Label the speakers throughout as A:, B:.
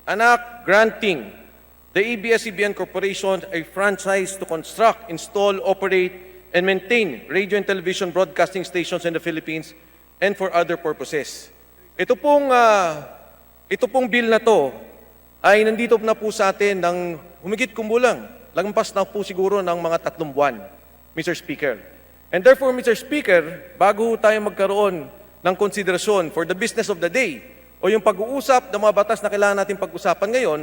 A: an act granting the ABS-CBN Corporation a franchise to construct, install, operate, and maintain radio and television broadcasting stations in the Philippines and for other purposes. Ito pong bill na to ay nandito na po sa atin ng humigit kumulang, lampas na po siguro ng mga 3 buwan, Mr. Speaker. And therefore, Mr. Speaker, bago tayo magkaroon ng konsiderasyon for the business of the day o yung pag-uusap ng mga batas na kailangan natin pag-usapan ngayon,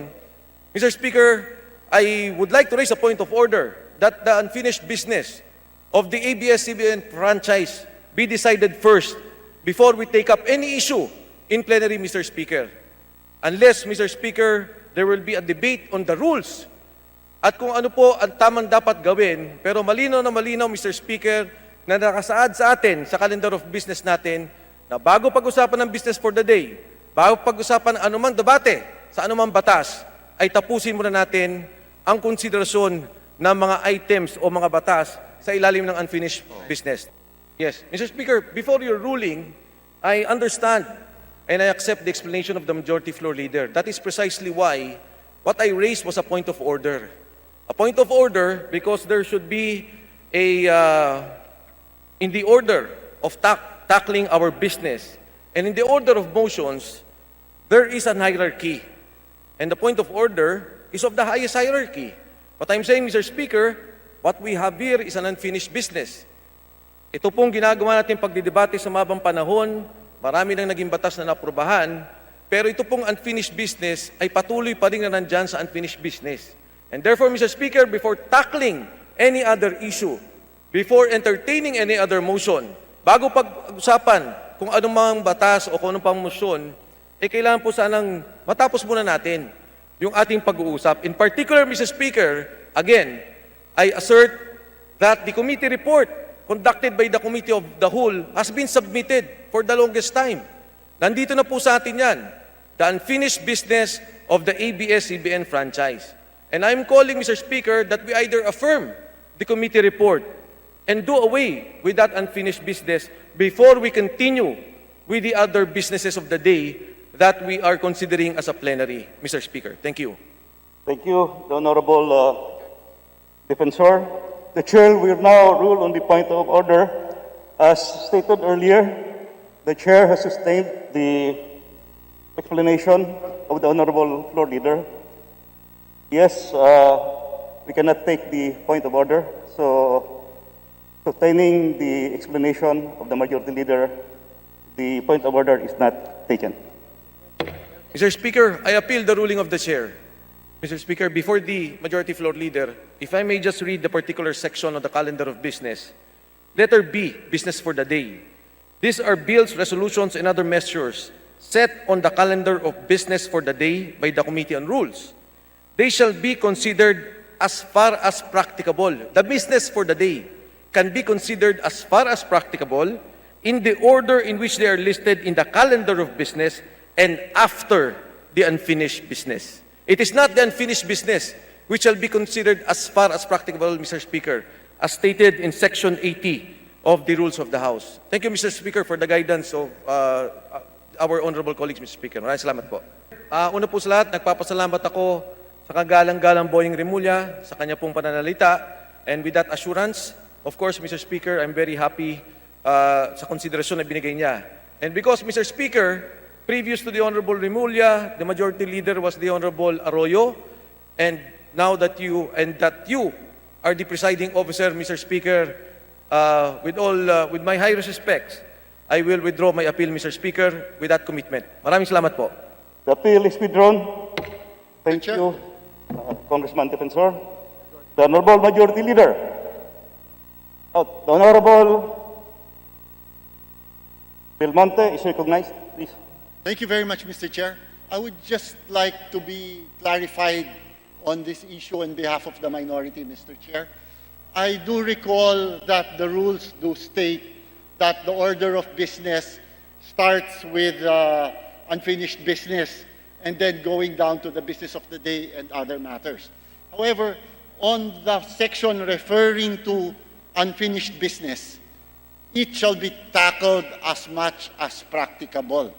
A: Mr. Speaker, I would like to raise a point of order that the unfinished business of the ABS-CBN franchise be decided first before we take up any issue in plenary, Mr. Speaker. Unless, Mr. Speaker, there will be a debate on the rules at kung ano po ang tamang dapat gawin, pero malinaw na malinaw, Mr. Speaker, na nakasaad sa atin sa calendar of business natin na bago pag-usapan ng business for the day, bago pag-usapan ng anumang debate sa anumang batas, ay tapusin muna natin ang konsiderasyon ng mga items o mga batas sa ilalim ng unfinished business. Yes, Mr. Speaker, before your ruling, I understand and I accept the explanation of the majority floor leader. That is precisely why what I raised was a point of order. A point of order because there should be in the order of tackling our business and in the order of motions, there is an hierarchy. And the point of order is of the highest hierarchy. What I'm saying, Mr. Speaker, what we have here is an unfinished business. Ito pong ginagawa natin pagdidebate sa mabang panahon, marami nang naging batas na naprubahan, pero ito pong unfinished business ay patuloy pa rin na nandyan sa unfinished business. And therefore, Mr. Speaker, before tackling any other issue, before entertaining any other motion, bago pag-usapan kung anumang batas o kung anong pang motion, kailangan po sanang matapos muna natin yung ating pag-uusap. In particular, Mr. Speaker, again, I assert that the committee report conducted by the Committee of the Whole has been submitted for the longest time. Nandito na po sa atin yan, the unfinished business of the ABS-CBN franchise. And I'm calling, Mr. Speaker, that we either affirm the committee report and do away with that unfinished business before we continue with the other businesses of the day that we are considering as a plenary, Mr. Speaker. Thank you.
B: Thank you, the Honorable Defensor. The Chair will now rule on the point of order. As stated earlier, the Chair has sustained the explanation of the Honorable Floor Leader. Yes, we cannot take the point of order, so sustaining the explanation of the Majority Leader, the point of order is not taken.
A: Mr. Speaker, I appeal the ruling of the Chair. Mr. Speaker, before the Majority Floor Leader, if I may just read the particular section of the calendar of business. Letter B, business for the day. These are bills, resolutions, and other measures set on the calendar of business for the day by the Committee on Rules. They shall be considered as far as practicable. The business for the day can be considered as far as practicable in the order in which they are listed in the calendar of business and after the unfinished business. It is not the unfinished business which shall be considered as far as practicable, Mr. Speaker, as stated in Section 80 of the Rules of the House. Thank you, Mr. Speaker, for the guidance of our honorable colleagues, Mr. Speaker. Maraming salamat po. Una po sa lahat, nagpapasalamat ako sa kagalang-galang Boying Rimulya, sa kanya pong pananalita, and with that assurance, of course, Mr. Speaker, I'm very happy sa konsiderasyon na binigay niya. And because, Mr. Speaker, previous to the Honorable Rimulya, the Majority Leader was the Honorable Arroyo, and now that you are the presiding officer, Mr. Speaker, with my highest respects, I will withdraw my appeal, Mr. Speaker, with that commitment. Maraming salamat po.
B: The appeal is withdrawn. Thank you, Congressman Defensor. The Honorable Majority Leader. The Honorable Belmonte is recognized, please.
C: Thank you very much, Mr. Chair. I would just like to be clarified on this issue on behalf of the minority, Mr. Chair. I do recall that the rules do state that the order of business starts with unfinished business and then going down to the business of the day and other matters. However, on the section referring to unfinished business, it shall be tackled as much as practicable.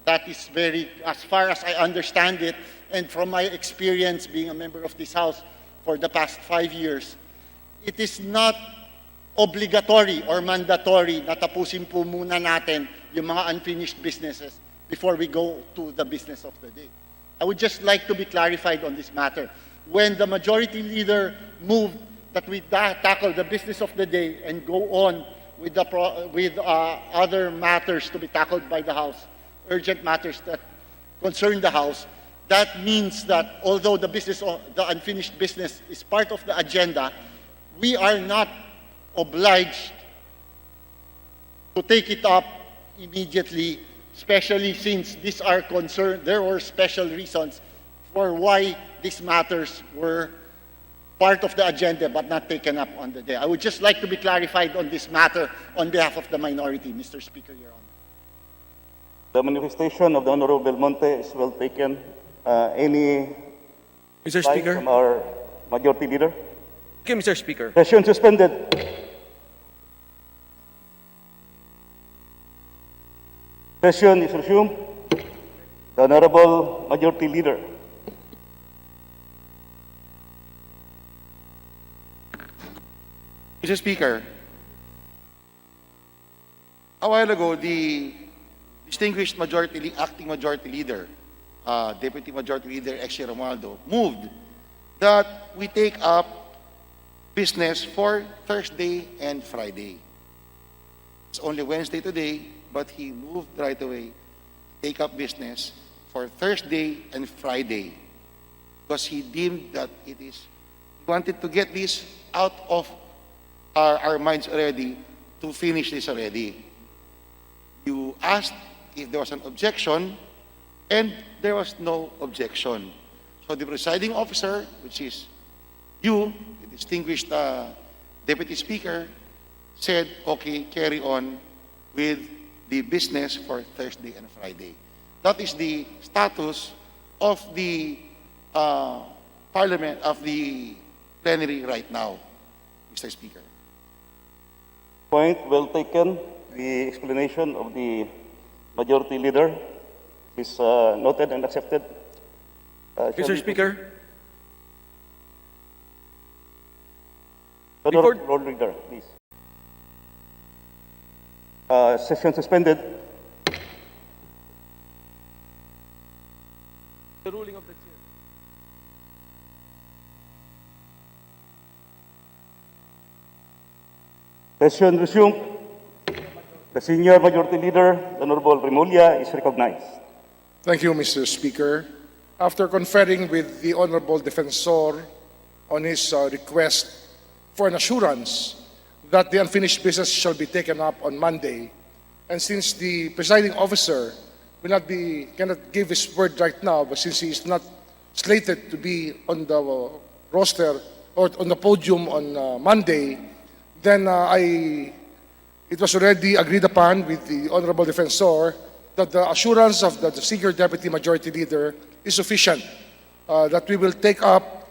C: That is very, as far as I understand it, and from my experience being a member of this House for the past 5 years, it is not obligatory or mandatory na tapusin po muna natin yung mga unfinished businesses before we go to the business of the day. I would just like to be clarified on this matter. When the majority leader moved that we tackle the business of the day and go on with other matters to be tackled by the House, urgent matters that concern the House, that means that although the unfinished business is part of the agenda, we are not obliged to take it up immediately, especially since there were special reasons for why these matters were part of the agenda but not taken up on the day. I would just like to be clarified on this matter on behalf of the minority, Mr. Speaker, Your Honor.
B: The manifestation of the Honorable Belmonte is well taken. Any
A: Mr.
B: line
A: Speaker.
B: from our majority leader?
A: Okay, Mr. Speaker.
B: Session suspended. Session is resumed. The Honorable Majority Leader.
D: Mr. Speaker, a while ago, the distinguished acting majority leader, Deputy Majority Leader Exie Romualdo, moved that we take up business for Thursday and Friday. It's only Wednesday today, but he moved right away to take up business for Thursday and Friday because he deemed that he wanted to get this out of our minds already, to finish this already. You asked if there was an objection, and there was no objection. So the presiding officer, which is you, the distinguished Deputy Speaker, said, okay, carry on with the business for Thursday and Friday. That is the status of the Parliament, of the plenary right now, Mr. Speaker.
B: Point well taken. The explanation of the Majority Leader is noted and accepted.
A: Mr. Speaker.
B: Honorable Roll Leader, please. Session suspended.
A: The ruling of the chair.
B: Session resumed. The Senior Majority Leader, Honorable Remulla, is recognized.
E: Thank you, Mr. Speaker. After conferring with the Honorable Defensor on his request for an assurance that the unfinished business shall be taken up on Monday, and since the presiding officer cannot give his word right now, but since he is not slated to be on the roster or on the podium on Monday, then it was already agreed upon with the Honorable Defensor that the assurance of the Senior Deputy Majority Leader is sufficient, that we will take up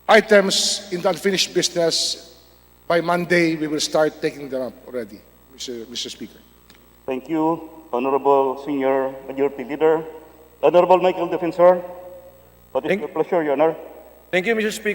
E: items in the unfinished business by Monday. We will start taking them up already, Mr. Speaker.
B: Thank you, Honorable Senior Majority Leader. Honorable Michael Defensor, what is your pleasure, Your Honor?
A: Thank you, Mr. Speaker.